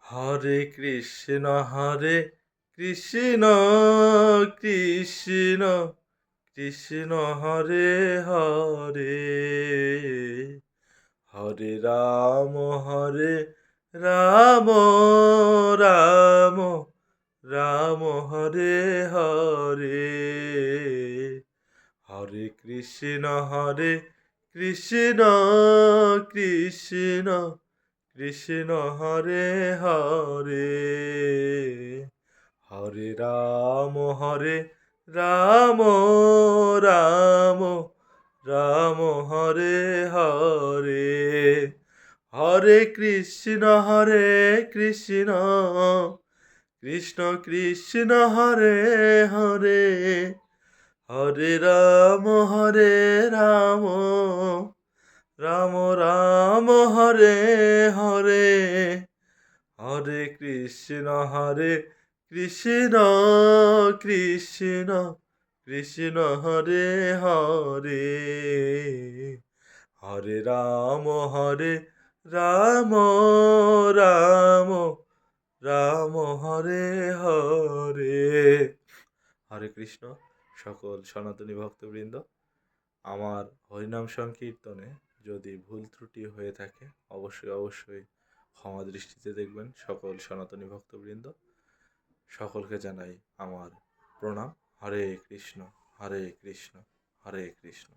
হরে কৃষ্ণ কৃষ্ণ কৃষ্ণ কৃষ্ণ হরে হরে হরে রাম রাম রাম রাম হরে হরে হরে কৃষ্ণ কৃষ্ণ কৃষ্ণ কৃষ্ণ হরে হরে হরে রাম রাম রাম রাম হরে হরে হরে কৃষ্ণ কৃষ্ণ কৃষ্ণ কৃষ্ণ হরে হরে হরে রাম রাম রাম রাম হরে হরে হরে কৃষ্ণ কৃষ্ণ কৃষ্ণ কৃষ্ণ হরে হরে হরে রাম রাম রাম রাম হরে হরে হরে কৃষ্ণ। সকল সনাতনী ভক্তবৃন্দ, আমার হরিনাম সংকীর্তনে যদি ভুল ত্রুটি হয়ে থাকে অবশ্যই ক্ষমা দৃষ্টিতে দেখবেন সকল সনাতনী ভক্তবৃন্দ। সকলকে জানাই আমার প্রণাম। হরে কৃষ্ণ হরে কৃষ্ণ হরে কৃষ্ণ।